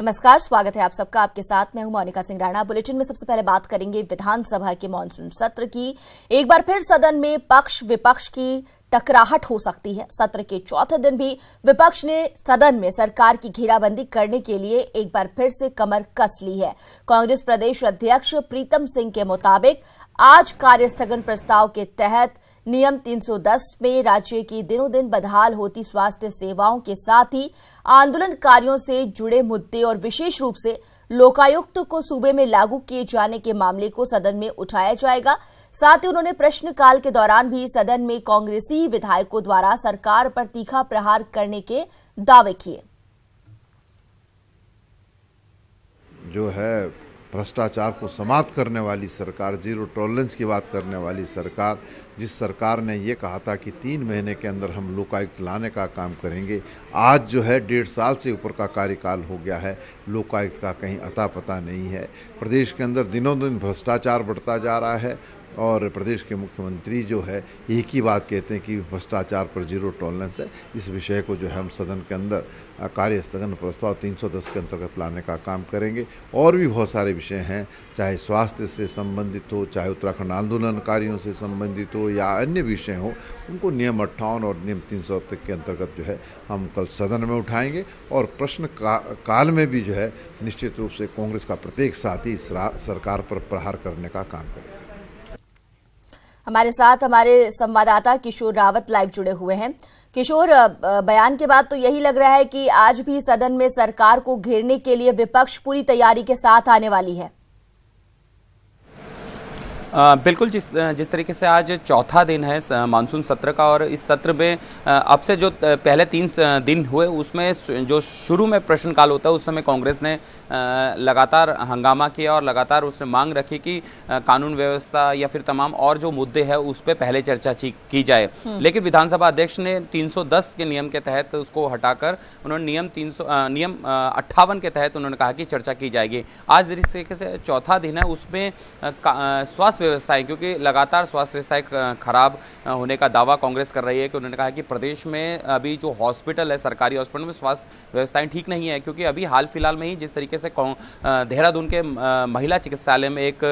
नमस्कार, स्वागत है आप सबका। आपके साथ मैं हूं मोनिका सिंह राणा। बुलेटिन में सबसे पहले बात करेंगे विधानसभा के मानसून सत्र की। एक बार फिर सदन में पक्ष विपक्ष की टकराहट हो सकती है। सत्र के चौथे दिन भी विपक्ष ने सदन में सरकार की घेराबंदी करने के लिए एक बार फिर से कमर कस ली है। कांग्रेस प्रदेश अध्यक्ष प्रीतम सिंह के मुताबिक आज कार्यस्थगन प्रस्ताव के तहत नियम 310 में राज्य की दिनों दिन बदहाल होती स्वास्थ्य सेवाओं के साथ ही आंदोलनकारियों से जुड़े मुद्दे और विशेष रूप से लोकायुक्त को सूबे में लागू किए जाने के मामले को सदन में उठाया जाएगा। साथ ही उन्होंने प्रश्नकाल के दौरान भी सदन में कांग्रेसी विधायकों द्वारा सरकार पर तीखा प्रहार करने के दावे किए। जो है भ्रष्टाचार को समाप्त करने वाली सरकार, जीरो टॉलरेंस की बात करने वाली सरकार, जिस सरकार ने ये कहा था कि 3 महीने के अंदर हम लोकायुक्त लाने का काम करेंगे, आज जो है 1.5 साल से ऊपर का कार्यकाल हो गया है, लोकायुक्त का कहीं अता पता नहीं है। प्रदेश के अंदर दिनों दिन भ्रष्टाचार बढ़ता जा रहा है और प्रदेश के मुख्यमंत्री जो है एक ही बात कहते हैं कि भ्रष्टाचार पर जीरो टॉलरेंस है। इस विषय को जो है हम सदन के अंदर कार्यस्थगन प्रस्ताव 310 के अंतर्गत लाने का काम करेंगे। और भी बहुत सारे विषय हैं, चाहे स्वास्थ्य से संबंधित हो, चाहे उत्तराखंड आंदोलनकारियों से संबंधित हो या अन्य विषय हो, उनको नियम 58 और नियम 300 के अंतर्गत जो है हम कल सदन में उठाएंगे। और प्रश्न काल में भी जो है निश्चित रूप से कांग्रेस का प्रत्येक साथी सरकार पर प्रहार करने का काम करेगा। हमारे साथ हमारे संवाददाता किशोर रावत लाइव जुड़े हुए हैं। किशोर, बयान के बाद तो यही लग रहा है कि आज भी सदन में सरकार को घेरने के लिए विपक्ष पूरी तैयारी के साथ आने वाली है। बिल्कुल, जिस तरीके से आज चौथा दिन है मानसून सत्र का और इस सत्र में अब से जो पहले 3 दिन हुए उसमें जो शुरू में प्रश्नकाल होता है उस समय कांग्रेस ने लगातार हंगामा किया और लगातार उसने मांग रखी कि कानून व्यवस्था या फिर तमाम और जो मुद्दे हैं उस पर पहले चर्चा की जाए। लेकिन विधानसभा अध्यक्ष ने 310 के नियम के तहत उसको हटाकर उन्होंने नियम 58 के तहत उन्होंने कहा कि चर्चा की जाएगी। आज जिस तरीके से चौथा दिन है उसमें स्वास्थ्य व्यवस्थाएं, क्योंकि लगातार स्वास्थ्य व्यवस्थाएं खराब होने का दावा कांग्रेस कर रही है कि उन्होंने कहा कि प्रदेश में अभी जो हॉस्पिटल है, सरकारी हॉस्पिटल में स्वास्थ्य व्यवस्थाएं ठीक नहीं है। क्योंकि अभी हाल फिलहाल में ही जिस तरीके से देहरादून के महिला चिकित्सालय में एक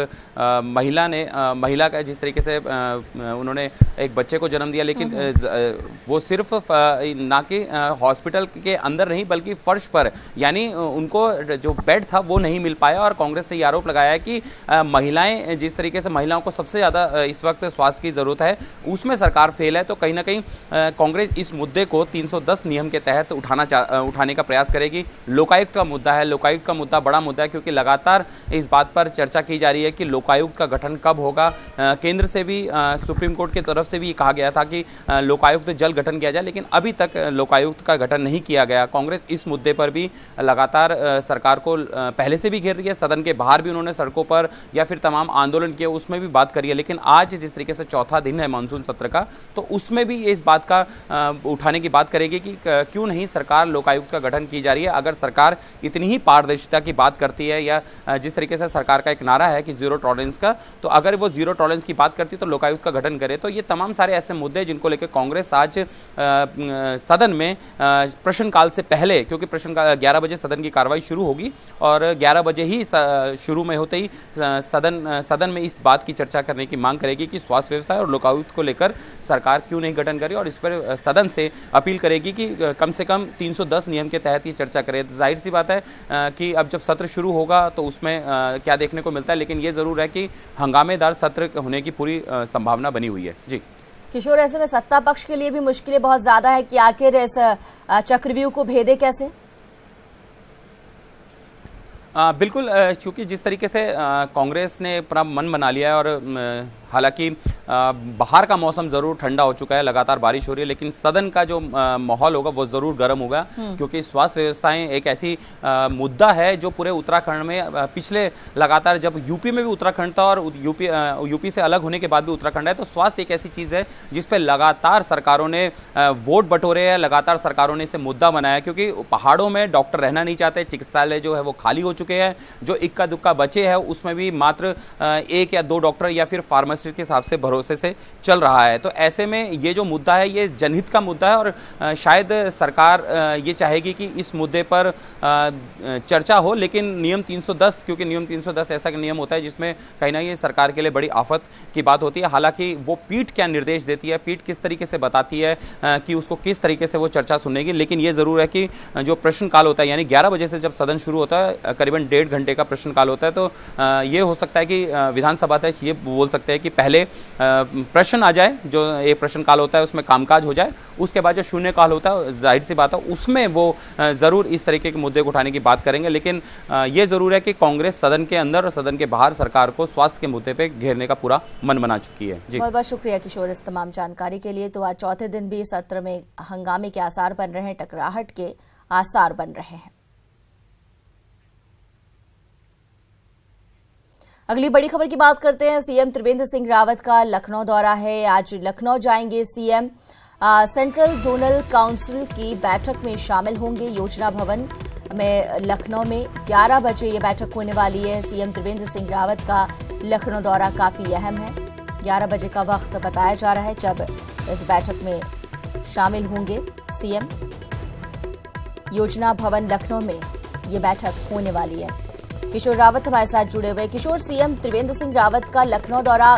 महिला का जिस तरीके से उन्होंने एक बच्चे को जन्म दिया, लेकिन वो सिर्फ ना कि हॉस्पिटल के अंदर नहीं बल्कि फर्श पर, यानी उनको जो बेड था वो नहीं मिल पाया। और कांग्रेस ने ये आरोप लगाया है कि महिलाएं, जिस तरीके से महिलाओं को सबसे ज़्यादा इस वक्त स्वास्थ्य की ज़रूरत है, उसमें सरकार फेल है। तो कहीं ना कहीं कांग्रेस इस मुद्दे को 310 नियम के तहत उठाने का प्रयास करेगी। लोकायुक्त का मुद्दा है, लोकायुक्त का मुद्दा बड़ा मुद्दा है, क्योंकि लगातार इस बात पर चर्चा की जा रही है कि लोकायुक्त का गठन कब होगा। केंद्र से भी, सुप्रीम कोर्ट की तरफ से भी कहा गया था कि लोकायुक्त जल्द गठन किया जाए, लेकिन अभी तक लोकायुक्त का गठन नहीं किया गया। कांग्रेस इस मुद्दे पर भी लगातार सरकार को पहले से भी घेर रही है। सदन के बाहर भी उन्होंने सड़कों पर या फिर तमाम आंदोलन किए, उसमें भी बात करी है। लेकिन आज जिस तरीके से चौथा दिन है मानसून सत्र का, तो उसमें भी इस बात का उठाने की बात करेगी कि क्यों नहीं सरकार लोकायुक्त का गठन की जा रही है। अगर सरकार इतनी ही पारदर्शिता की बात करती है या जिस तरीके से सरकार का एक नारा है कि जीरो टॉलरेंस का, तो अगर वो जीरो टॉलरेंस की बात करती है तो लोकायुक्त का गठन करे। तो ये तमाम सारे ऐसे मुद्दे जिनको लेकर कांग्रेस आज सदन में प्रश्नकाल से पहले, क्योंकि प्रश्नकाल 11 बजे सदन की कार्रवाई शुरू होगी और 11 बजे ही शुरू में होते ही सदन में इस बात की चर्चा करने की मांग करेगी कि स्वास्थ्य व्यवस्था और लोकायुक्त को लेकर सरकार क्यों नहीं गठन करे, और इस पर सदन से अपील करेगी कि कम से कम 310 नियम के तहत ये चर्चा करे। जाहिर सी बात है कि अब जब सत्र शुरू होगा तो उसमें क्या देखने को मिलता है, लेकिन ये जरूर है कि हंगामेदार सत्र होने की पूरी संभावना बनी हुई है। जी किशोर, ऐसे में सत्ता पक्ष के लिए भी मुश्किलें बहुत ज्यादा है कि आखिर इस चक्रव्यूह को भेदे कैसे? बिल्कुल, क्योंकि जिस तरीके से कांग्रेस ने अपना मन बना लिया है और हालांकि बाहर का मौसम ज़रूर ठंडा हो चुका है, लगातार बारिश हो रही है, लेकिन सदन का जो माहौल होगा वो ज़रूर गर्म होगा। क्योंकि स्वास्थ्य व्यवस्थाएं एक ऐसी मुद्दा है जो पूरे उत्तराखंड में पिछले लगातार, जब यूपी में भी उत्तराखंड था और यूपी से अलग होने के बाद भी उत्तराखंड है, तो स्वास्थ्य एक ऐसी चीज़ है जिस पर लगातार सरकारों ने वोट बटोरे हैं, लगातार सरकारों ने इसे मुद्दा बनाया। क्योंकि पहाड़ों में डॉक्टर रहना नहीं चाहते, चिकित्सालय जो है वो खाली हो चुके हैं, जो इक्का दुक्का बचे हैं उसमें भी मात्र 1 या 2 डॉक्टर या फिर फार्मेसी परिस्थिति के हिसाब से भरोसे से चल रहा है। तो ऐसे में ये जो मुद्दा है ये जनहित का मुद्दा है और शायद सरकार ये चाहेगी कि इस मुद्दे पर चर्चा हो, लेकिन नियम 310, क्योंकि नियम 310 ऐसा नियम होता है जिसमें कहीं ना कहीं सरकार के लिए बड़ी आफत की बात होती है। हालांकि वो पीठ क्या निर्देश देती है, पीठ किस तरीके से बताती है कि उसको किस तरीके से वो चर्चा सुनेगी, लेकिन ये जरूर है कि जो प्रश्नकाल होता है यानी 11 बजे से जब सदन शुरू होता है करीबन 1.5 घंटे का प्रश्नकाल होता है, तो ये हो सकता है कि विधानसभा अध्यक्ष ये बोल सकते हैं कि पहले प्रश्न आ जाए, जो एक प्रश्नकाल होता है उसमें कामकाज हो जाए, उसके बाद जो शून्यकाल होता है जाहिर सी बात है उसमें वो जरूर इस तरीके के मुद्दे को उठाने की बात करेंगे। लेकिन ये जरूर है कि कांग्रेस सदन के अंदर और सदन के बाहर सरकार को स्वास्थ्य के मुद्दे पे घेरने का पूरा मन बना चुकी है। जी बहुत बहुत शुक्रिया किशोर इस तमाम जानकारी के लिए। तो आज चौथे दिन भी सत्र में हंगामे के आसार बन रहे हैं, टकराहट के आसार बन रहे हैं। अगली बड़ी खबर की बात करते हैं। सीएम त्रिवेंद्र सिंह रावत का लखनऊ दौरा है। आज लखनऊ जाएंगे सीएम। सेंट्रल जोनल काउंसिल की बैठक में शामिल होंगे। योजना भवन में लखनऊ में 11 बजे ये बैठक होने वाली है। सीएम त्रिवेंद्र सिंह रावत का लखनऊ दौरा काफी अहम है। 11 बजे का वक्त बताया जा रहा है जब इस बैठक में शामिल होंगे सीएम। योजना भवन लखनऊ में ये बैठक होने वाली है। किशोर रावत हमारे साथ जुड़े हुए। किशोर, सीएम त्रिवेंद्र सिंह रावत का लखनऊ दौरा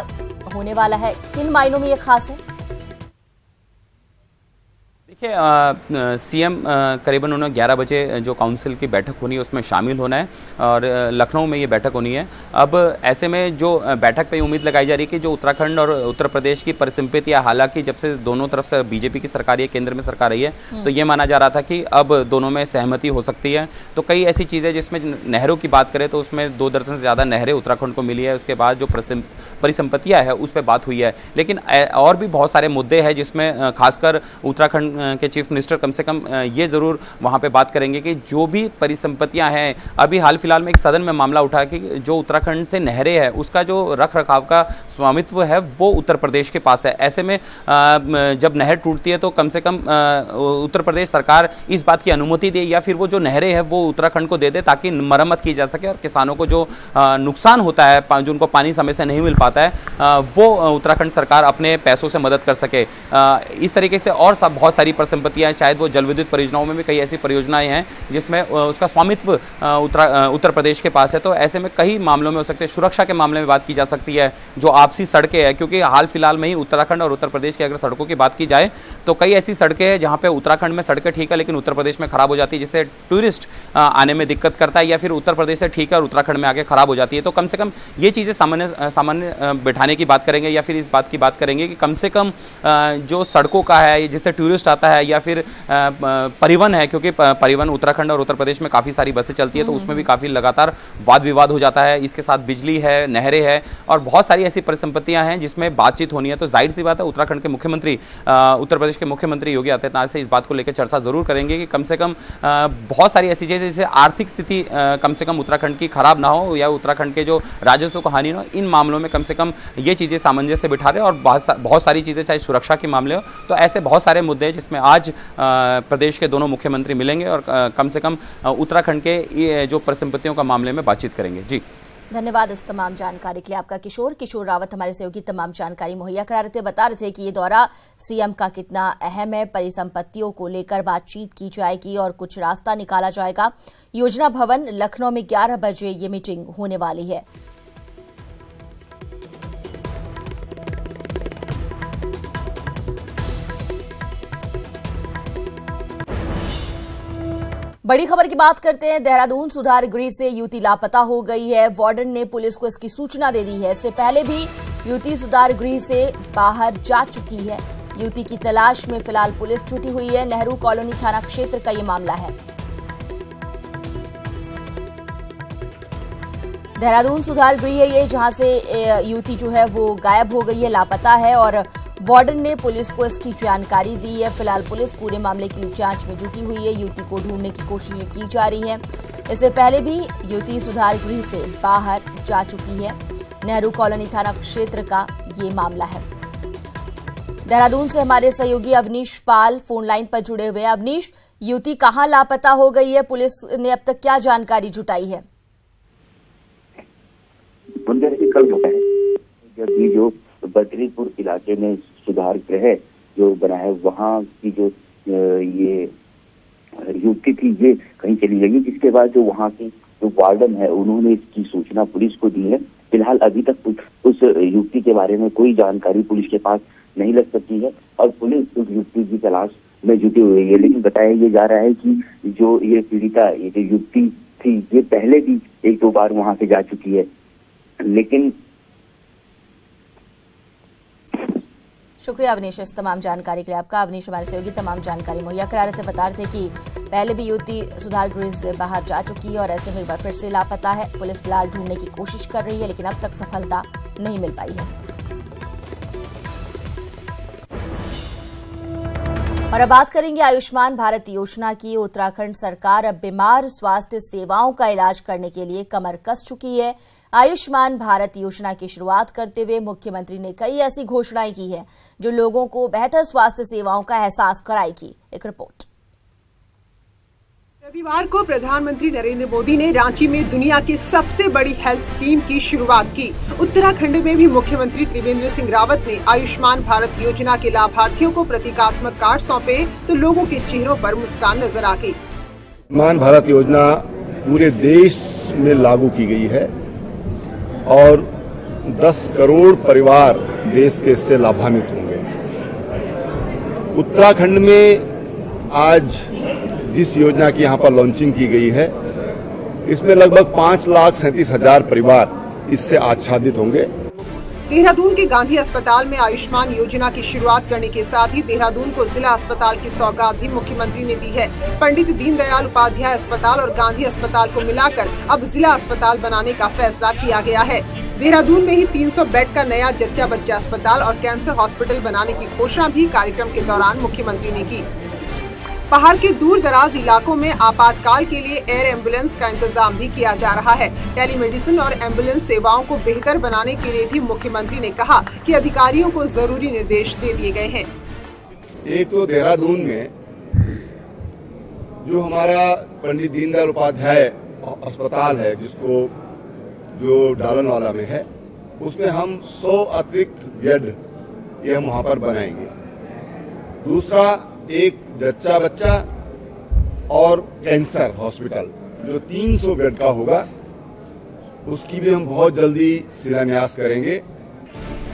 होने वाला है, किन मायनों में ये खास है? देखिए, सीएम करीबन उन्होंने 11 बजे जो काउंसिल की बैठक होनी है उसमें शामिल होना है और लखनऊ में ये बैठक होनी है। अब ऐसे में जो बैठक पे उम्मीद लगाई जा रही है कि जो उत्तराखंड और उत्तर प्रदेश की परिसंपत्तियां, हालांकि जब से दोनों तरफ से बीजेपी की सरकार है, केंद्र में सरकार रही है, तो ये माना जा रहा था कि अब दोनों में सहमति हो सकती है। तो कई ऐसी चीज़ें जिसमें नहरों की बात करें तो उसमें 2 दर्जन से ज़्यादा नहरें उत्तराखंड को मिली है। उसके बाद जो परिसंपत्तियाँ है उस पर बात हुई है, लेकिन और भी बहुत सारे मुद्दे हैं जिसमें खासकर उत्तराखंड के चीफ मिनिस्टर कम से कम ये जरूर वहां पे बात करेंगे कि जो भी परिसंपत्तियां हैं, अभी हाल फिलहाल में एक सदन में मामला उठा कि जो उत्तराखंड से नहरें हैं उसका जो रख रखाव का स्वामित्व है वो उत्तर प्रदेश के पास है। ऐसे में जब नहर टूटती है तो कम से कम उत्तर प्रदेश सरकार इस बात की अनुमति दे या फिर वो जो नहरें हैं वो उत्तराखंड को दे दे ताकि मरम्मत की जा सके और किसानों को जो नुकसान होता है, जो उनको पानी समय से नहीं मिल पाता है, वो उत्तराखंड सरकार अपने पैसों से मदद कर सके। इस तरीके से और बहुत सारी परिसंपत्तियां, शायद वो जल विद्युत परियोजनाओं में भी कई ऐसी परियोजनाएं हैं जिसमें उसका स्वामित्व उत्तर प्रदेश के पास है। तो ऐसे में कई मामलों में हो सकते हैं। सुरक्षा के मामले में बात की जा सकती है, जो आपसी सड़कें हैं, क्योंकि हाल फिलहाल में ही उत्तराखंड और उत्तर प्रदेश की अगर सड़कों की बात की जाए तो कई ऐसी सड़कें हैं जहां पे उत्तराखंड में सड़कें ठीक है लेकिन उत्तर प्रदेश में खराब हो जाती है, जिससे टूरिस्ट आने में दिक्कत करता है, या फिर उत्तर प्रदेश से ठीक है और उत्तराखंड में आके खराब हो जाती है। तो कम से कम ये चीज़ें सामान्य बैठाने की बात करेंगे या फिर इस बात की बात करेंगे कि कम से कम जो सड़कों का है जिससे टूरिस्ट आता है या फिर परिवहन है, क्योंकि परिवहन उत्तराखंड और उत्तर प्रदेश में काफ़ी सारी बसें चलती है तो उसमें भी काफ़ी लगातार वाद विवाद हो जाता है। इसके साथ बिजली है, नहरें हैं और बहुत सारी ऐसी परिसंपत्तियां हैं जिसमें बातचीत होनी है। तो जाहिर सी बात है उत्तराखंड के मुख्यमंत्री, उत्तर प्रदेश के मुख्यमंत्री योगी आदित्यनाथ से इस बात को लेकर चर्चा जरूर करेंगे कि कम से कम बहुत सारी ऐसी चीज़ें जैसे आर्थिक स्थिति कम से कम उत्तराखंड की खराब ना हो या उत्तराखंड के जो राजस्व को हानि ना हो, इन मामलों में कम से कम ये चीज़ें सामंजस्य बिठा रहे और बहुत सारी चीज़ें चाहे सुरक्षा के मामले हो। तो ऐसे बहुत सारे मुद्दे हैं जिसमें आज प्रदेश के दोनों मुख्यमंत्री मिलेंगे और कम से कम उत्तराखंड के जो परिसंपत्तियों का मामले में बातचीत करेंगे। जी धन्यवाद इस तमाम जानकारी के लिए आपका किशोर रावत हमारे सहयोगी तमाम जानकारी मुहैया करा रहे थे, बता रहे थे कि ये दौरा सीएम का कितना अहम है। परिसंपत्तियों को लेकर बातचीत की जाएगी और कुछ रास्ता निकाला जाएगा। योजना भवन लखनऊ में 11 बजे ये मीटिंग होने वाली है। बड़ी खबर की बात करते हैं। देहरादून सुधार गृह से युवती लापता हो गई है। वार्डन ने पुलिस को इसकी सूचना दे दी है। इससे पहले भी युवती सुधार गृह से बाहर जा चुकी है। युवती की तलाश में फिलहाल पुलिस जुटी हुई है। नेहरू कॉलोनी थाना क्षेत्र का ये मामला है। देहरादून सुधार गृह है ये, जहां से युवती जो है वो गायब हो गई है, लापता है और वार्डन ने पुलिस को इसकी जानकारी दी है। फिलहाल पुलिस पूरे मामले की जांच में जुटी हुई है। युवती को ढूंढने की कोशिश की जा रही है। इससे पहले भी युवती सुधार गृह से बाहर जा चुकी है। नेहरू कॉलोनी थाना क्षेत्र का ये मामला है। देहरादून से हमारे सहयोगी अवनीश पाल फोन लाइन पर जुड़े हुए हैं। अवनीश, युवती कहां लापता हो गई है, पुलिस ने अब तक क्या जानकारी जुटाई है? कल जो है जो बद्रीपुर इलाके में सुधार गृह जो बना है, वहाँ की जो ये युवती थी ये कहीं चली गई, जिसके बाद जो वहाँ की जो वार्डन है उन्होंने इसकी सूचना पुलिस को दी है। फिलहाल अभी तक उस युवती के बारे में कोई जानकारी पुलिस के पास नहीं लग सकी है और पुलिस उस युवती की तलाश में जुटी हुई है। लेकिन बताया ये जा रहा है कि जो ये पीड़िता, ये जो युवती थी, ये पहले भी 1-2 बार वहां से जा चुकी है। लेकिन शुक्रिया अवनीश इस तमाम जानकारी के लिए आपका। अवनीश हमारे सहयोगी तमाम जानकारी मुहैया करा रहे थे। बता रहे थे कि पहले भी युवती सुधार गृह से बाहर जा चुकी है और ऐसे में एक बार फिर से लापता है। पुलिस फिलहाल ढूंढने की कोशिश कर रही है, लेकिन अब तक सफलता नहीं मिल पाई है। और अब बात करेंगे आयुष्मान भारत योजना की। उत्तराखंड सरकार अब बीमार स्वास्थ्य सेवाओं का इलाज करने के लिए कमर कस चुकी है। आयुष्मान भारत योजना की शुरुआत करते हुए मुख्यमंत्री ने कई ऐसी घोषणाएं की हैं जो लोगों को बेहतर स्वास्थ्य सेवाओं का एहसास कराएगी। एक रिपोर्ट। रविवार को प्रधानमंत्री नरेंद्र मोदी ने रांची में दुनिया की सबसे बड़ी हेल्थ स्कीम की शुरुआत की। उत्तराखंड में भी मुख्यमंत्री त्रिवेंद्र सिंह रावत ने आयुष्मान भारत योजना के लाभार्थियों को प्रतीकात्मक कार्ड सौंपे तो लोगों के चेहरों पर मुस्कान नजर आ गई। आयुष्मान भारत योजना पूरे देश में लागू की गई है और 10 करोड़ परिवार देश के इससे लाभान्वित होंगे। उत्तराखंड में आज जिस योजना की यहाँ पर लॉन्चिंग की गई है, इसमें लगभग 5,37,000 परिवार इससे आच्छादित होंगे। देहरादून के गांधी अस्पताल में आयुष्मान योजना की शुरुआत करने के साथ ही देहरादून को जिला अस्पताल की सौगात भी मुख्यमंत्री ने दी है। पंडित दीनदयाल उपाध्याय अस्पताल और गांधी अस्पताल को मिलाकर अब जिला अस्पताल बनाने का फैसला किया गया है। देहरादून में ही 300 बेड का नया जच्चा बच्चा अस्पताल और कैंसर हॉस्पिटल बनाने की घोषणा भी कार्यक्रम के दौरान मुख्यमंत्री ने की। पहाड़ के दूर दराज इलाकों में आपातकाल के लिए एयर एम्बुलेंस का इंतजाम भी किया जा रहा है। टेलीमेडिसिन और एम्बुलेंस सेवाओं को बेहतर बनाने के लिए भी मुख्यमंत्री ने कहा कि अधिकारियों को जरूरी निर्देश दे दिए गए हैं। एक तो देहरादून में जो हमारा पंडित दीनदयाल उपाध्याय अस्पताल है, जिसको जो डालनवाला में है, उसमें हम 100 अतिरिक्त बेड ये हम वहाँ पर बनाएंगे। दूसरा एक जच्चा बच्चा और कैंसर हॉस्पिटल जो 300 बेड का होगा, उसकी भी हम बहुत जल्दी शिलान्यास करेंगे।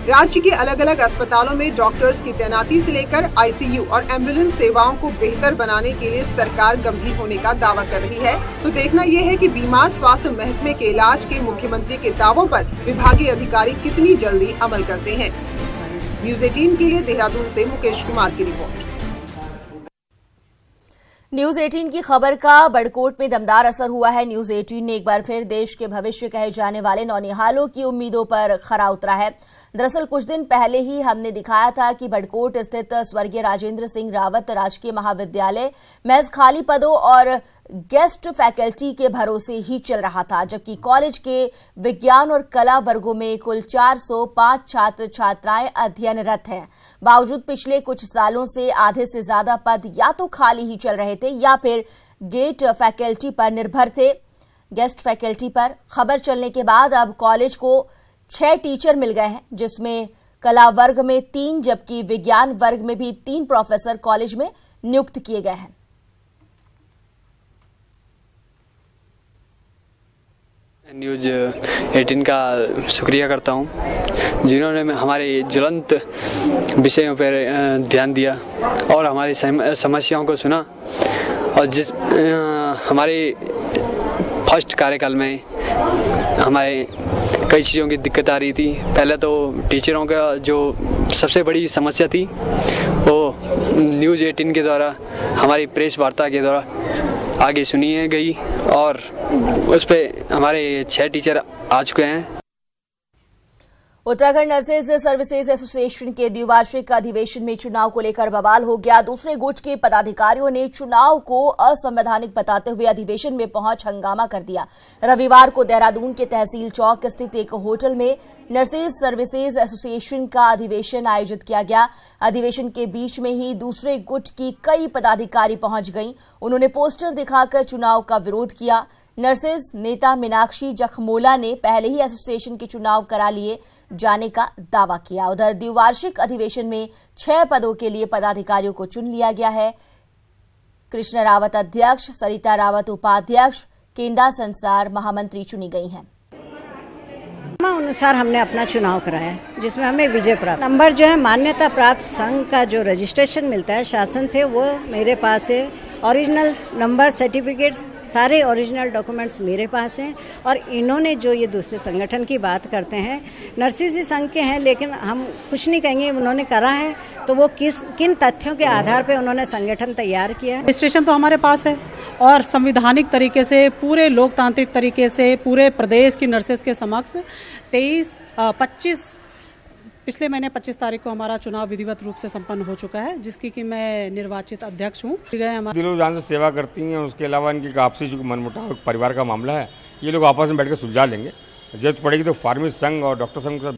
राज्य के अलग अलग अस्पतालों में डॉक्टर्स की तैनाती से लेकर आईसीयू और एम्बुलेंस सेवाओं को बेहतर बनाने के लिए सरकार गंभीर होने का दावा कर रही है। तो देखना यह है कि बीमार स्वास्थ्य महकमे के इलाज के मुख्यमंत्री के दावों पर विभागीय अधिकारी कितनी जल्दी अमल करते हैं। न्यूज़ 18 के लिए देहरादून से मुकेश कुमार की रिपोर्ट। न्यूज 18 की खबर का बड़कोट में दमदार असर हुआ है। न्यूज 18 ने एक बार फिर देश के भविष्य कहे जाने वाले नौनिहालों की उम्मीदों पर खरा उतरा है। दरअसल कुछ दिन पहले ही हमने दिखाया था कि बड़कोट स्थित स्वर्गीय राजेंद्र सिंह रावत राजकीय महाविद्यालय महज खाली पदों और गेस्ट फैकल्टी के भरोसे ही चल रहा था, जबकि कॉलेज के विज्ञान और कला वर्गों में कुल 405 छात्र छात्राएं अध्ययनरत हैं। बावजूद पिछले कुछ सालों से आधे से ज्यादा पद या तो खाली ही चल रहे थे या फिर गेट फैकल्टी पर निर्भर थे। गेस्ट फैकल्टी पर खबर चलने के बाद अब कॉलेज को 6 टीचर मिल गए हैं, जिसमें कला वर्ग में 3 जबकि विज्ञान वर्ग में भी 3 प्रोफेसर कॉलेज में नियुक्त किए गए हैं। न्यूज 18 का शुक्रिया करता हूं, जिन्होंने हमारे ज्वलंत विषयों पर ध्यान दिया और हमारी समस्याओं को सुना। और जिस हमारे फर्स्ट कार्यकाल में हमारे कई चीज़ों की दिक्कत आ रही थी। पहले तो टीचरों का जो सबसे बड़ी समस्या थी वो न्यूज़ 18 के द्वारा, हमारी प्रेस वार्ता के द्वारा आगे सुनी गई और उस पे हमारे 6 टीचर आ चुके हैं। उत्तराखंड नर्सेज सर्विसेज एसोसिएशन के द्विवार्षिक अधिवेशन में चुनाव को लेकर बवाल हो गया। दूसरे गुट के पदाधिकारियों ने चुनाव को असंवैधानिक बताते हुए अधिवेशन में पहुंच हंगामा कर दिया। रविवार को देहरादून के तहसील चौक स्थित एक होटल में नर्सेज सर्विसेज एसोसिएशन का अधिवेशन आयोजित किया गया। अधिवेशन के बीच में ही दूसरे गुट की कई पदाधिकारी पहुंच गईं। उन्होंने पोस्टर दिखाकर चुनाव का विरोध किया। नर्सेज नेता मीनाक्षी जखमोला ने पहले ही एसोसिएशन के चुनाव करा लिए, जाने का दावा किया। उधर द्विवार्षिक अधिवेशन में 6 पदों के लिए पदाधिकारियों को चुन लिया गया है। कृष्ण रावत अध्यक्ष, सरिता रावत उपाध्यक्ष, केंदा संसार महामंत्री चुनी गई हैं। अनुसार हमने अपना चुनाव कराया जिसमें हमें विजय प्राप्त। नंबर जो है मान्यता प्राप्त संघ का जो रजिस्ट्रेशन मिलता है शासन से, वो मेरे पास है। ओरिजिनल नंबर, सर्टिफिकेट्स, सारे ओरिजिनल डॉक्यूमेंट्स मेरे पास हैं। और इन्होंने जो ये दूसरे संगठन की बात करते हैं, नरसिंह संघ के हैं, लेकिन हम कुछ नहीं कहेंगे। उन्होंने करा है तो वो किन तथ्यों के आधार पे उन्होंने संगठन तैयार किया। रजिस्ट्रेशन तो हमारे पास है और संविधानिक तरीके से, पूरे लोकतांत्रिक तरीके से, पूरे प्रदेश की नर्सेस के समक्ष 25 पिछले महीने 25 तारीख को हमारा चुनाव विधिवत रूप से संपन्न हो चुका है, जिसकी कि मैं निर्वाचित अध्यक्ष हूँ। दिलो जान से सेवा करती हैं। उसके अलावा इनकी आपसी जो मनमुटाव परिवार का मामला है, ये लोग आपस में बैठ कर सुलझा लेंगे। जरूरत पड़ेगी तो फार्मेसी संघ और डॉक्टर संघ से।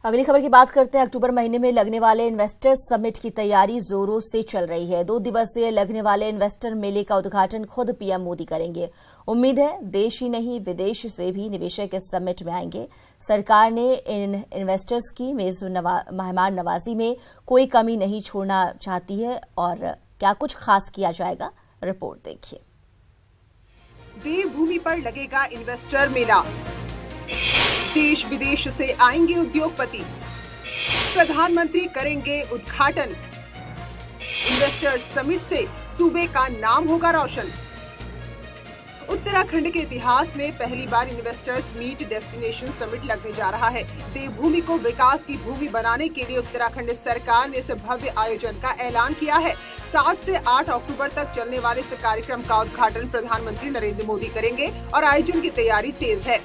अगली खबर की बात करते हैं। अक्टूबर महीने में लगने वाले इन्वेस्टर्स समिट की तैयारी जोरों से चल रही है। 2 दिवसीय लगने वाले इन्वेस्टर मेले का उद्घाटन खुद पीएम मोदी करेंगे। उम्मीद है देश ही नहीं विदेश से भी निवेशक इस समिट में आएंगे। सरकार ने इन इन्वेस्टर्स की मेहमान नवाजी में कोई कमी नहीं छोड़ना चाहती है। और क्या कुछ खास किया जाएगा, रिपोर्ट देखिए। देवभूमि पर लगेगा इन्वेस्टर मेला। देश विदेश से आएंगे उद्योगपति, प्रधानमंत्री करेंगे उद्घाटन। इन्वेस्टर्स समिट से सूबे का नाम होगा रोशन। उत्तराखंड के इतिहास में पहली बार इन्वेस्टर्स मीट डेस्टिनेशन समिट लगने जा रहा है। देवभूमि को विकास की भूमि बनाने के लिए उत्तराखंड सरकार ने इस भव्य आयोजन का ऐलान किया है। 7 से 8 अक्टूबर तक चलने वाले इस कार्यक्रम का उद्घाटन प्रधानमंत्री नरेंद्र मोदी करेंगे और आयोजन की तैयारी तेज है।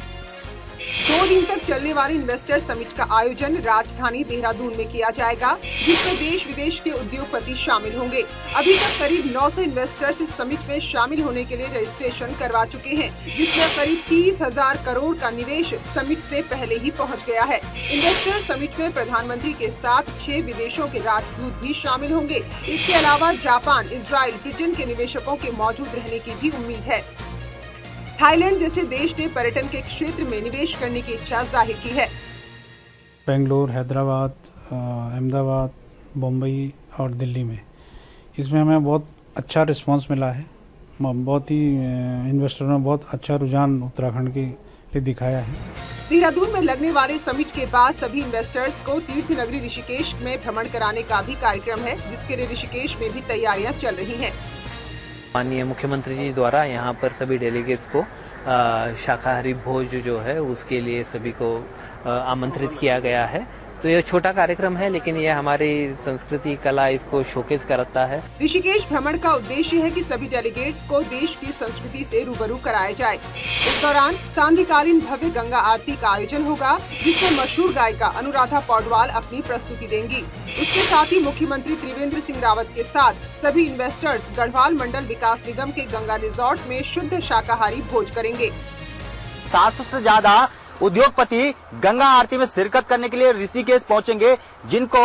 2 दिन तक चलने वाले इन्वेस्टर समिट का आयोजन राजधानी देहरादून में किया जाएगा, जिसमें देश विदेश के उद्योगपति शामिल होंगे। अभी तक करीब 900 इन्वेस्टर्स इस समिट में शामिल होने के लिए रजिस्ट्रेशन करवा चुके हैं, जिसमें करीब 30,000 करोड़ का निवेश समिट से पहले ही पहुंच गया है। इन्वेस्टर समिट में प्रधानमंत्री के साथ 6 विदेशों के राजदूत भी शामिल होंगे। इसके अलावा जापान, इजराइल, ब्रिटेन के निवेशकों के मौजूद रहने की भी उम्मीद है। थाईलैंड जैसे देश ने पर्यटन के क्षेत्र में निवेश करने की इच्छा जाहिर की है। बेंगलोर, हैदराबाद, अहमदाबाद, मुंबई और दिल्ली में इसमें हमें बहुत अच्छा रिस्पांस मिला है। बहुत ही इन्वेस्टरों ने बहुत अच्छा रुझान उत्तराखंड के लिए दिखाया है। देहरादून में लगने वाले समिट के बाद सभी इन्वेस्टर्स को तीर्थ नगरी ऋषिकेश में भ्रमण कराने का भी कार्यक्रम है, जिसके लिए ऋषिकेश में भी तैयारियां चल रही हैं। माननीय मुख्यमंत्री जी द्वारा यहाँ पर सभी डेलीगेट्स को शाकाहारी भोज जो है उसके लिए सभी को आमंत्रित किया गया है। तो ये छोटा कार्यक्रम है, लेकिन ये हमारी संस्कृति कला इसको शोकेस करता है। ऋषिकेश भ्रमण का उद्देश्य है कि सभी डेलीगेट्स को देश की संस्कृति से रूबरू कराया जाए। इस दौरान सांध्यकालीन भव्य गंगा आरती का आयोजन होगा, जिसमें मशहूर गायिका अनुराधा पौडवाल अपनी प्रस्तुति देंगी। उसके साथ ही मुख्यमंत्री त्रिवेंद्र सिंह रावत के साथ सभी इन्वेस्टर्स गढ़वाल मंडल विकास निगम के गंगा रिजॉर्ट में शुद्ध शाकाहारी भोज करेंगे। 700 से ज्यादा उद्योगपति गंगा आरती में शिरकत करने के लिए ऋषिकेश पहुंचेंगे, जिनको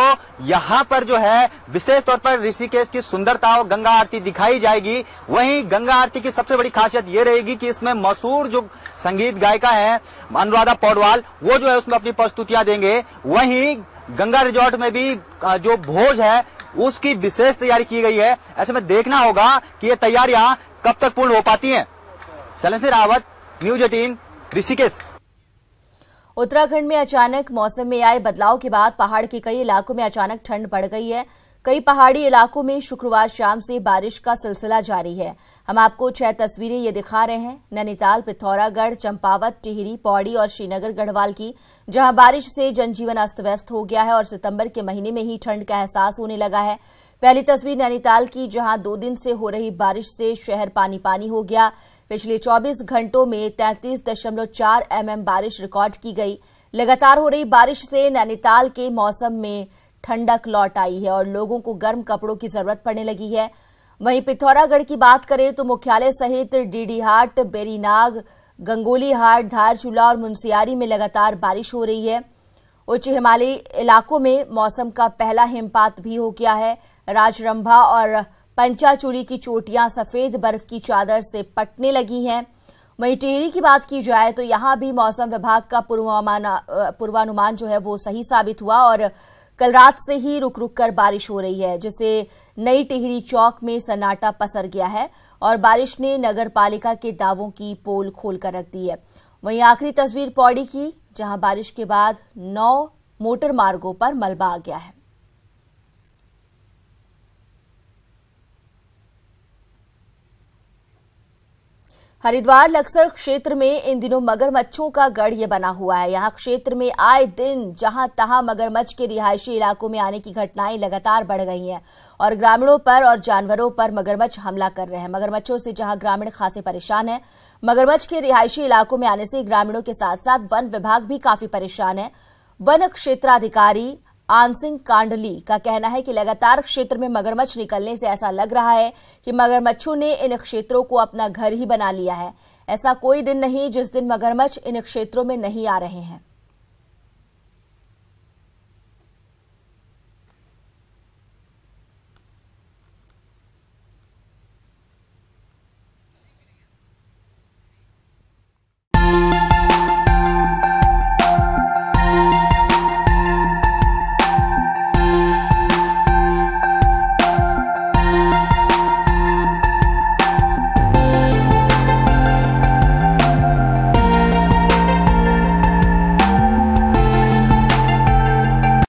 यहाँ पर जो है विशेष तौर पर ऋषिकेश की सुंदरता और गंगा आरती दिखाई जाएगी। वहीं गंगा आरती की सबसे बड़ी खासियत ये रहेगी कि इसमें मशहूर जो संगीत गायिका है अनुराधा पौडवाल, वो जो है उसमें अपनी प्रस्तुतियां देंगे। वहीं गंगा रिजॉर्ट में भी जो भोज है उसकी विशेष तैयारी की गई है। ऐसे में देखना होगा कि ये तैयारियां कब तक पूर्ण हो पाती हैं। शैलेंद्र रावत, न्यूज 18, ऋषिकेश। उत्तराखंड में अचानक मौसम में आए बदलाव के बाद पहाड़ के कई इलाकों में अचानक ठंड बढ़ गई है। कई पहाड़ी इलाकों में शुक्रवार शाम से बारिश का सिलसिला जारी है। हम आपको 6 तस्वीरें ये दिखा रहे हैं नैनीताल, पिथौरागढ़, चंपावत, टिहरी, पौड़ी और श्रीनगर गढ़वाल की, जहां बारिश से जनजीवन अस्त व्यस्त हो गया है और सितंबर के महीने में ही ठंड का एहसास होने लगा है। पहली तस्वीर नैनीताल की, जहां 2 दिन से हो रही बारिश से शहर पानी पानी हो गया। पिछले 24 घंटों में 33.4 mm बारिश रिकॉर्ड की गई। लगातार हो रही बारिश से नैनीताल के मौसम में ठंडक लौट आई है और लोगों को गर्म कपड़ों की जरूरत पड़ने लगी है। वहीं पिथौरागढ़ की बात करें तो मुख्यालय सहित डीडीहाट, बेरीनाग, गंगोलीहाट, धारचूला और मुंशियारी में लगातार बारिश हो रही है। उच्च हिमालयी इलाकों में मौसम का पहला हिमपात भी हो गया है। राजरंभा और पंचाचूली की चोटियां सफेद बर्फ की चादर से पटने लगी हैं। वहीं टिहरी की बात की जाए तो यहां भी मौसम विभाग का पूर्वानुमान जो है वो सही साबित हुआ और कल रात से ही रुक रुक कर बारिश हो रही है, जिससे नई टिहरी चौक में सन्नाटा पसर गया है और बारिश ने नगर पालिका के दावों की पोल खोलकर रख दी है। वहीं आखिरी तस्वीर पौड़ी की, जहां बारिश के बाद 9 मोटर मार्गों पर मलबा आ गया है। हरिद्वार लक्सर क्षेत्र में इन दिनों मगरमच्छों का गढ़ ये बना हुआ है। यहाँ क्षेत्र में आए दिन जहां तहां मगरमच्छ के रिहायशी इलाकों में आने की घटनाएं लगातार बढ़ गई हैं और ग्रामीणों पर और जानवरों पर मगरमच्छ हमला कर रहे हैं। मगरमच्छों से जहां ग्रामीण खासे परेशान हैं, मगरमच्छ के रिहायशी इलाकों में आने से ग्रामीणों के साथ साथ वन विभाग भी काफी परेशान है। वन क्षेत्राधिकारी आनसिंह कांडली का कहना है कि लगातार क्षेत्र में मगरमच्छ निकलने से ऐसा लग रहा है कि मगरमच्छों ने इन क्षेत्रों को अपना घर ही बना लिया है। ऐसा कोई दिन नहीं जिस दिन मगरमच्छ इन क्षेत्रों में नहीं आ रहे हैं।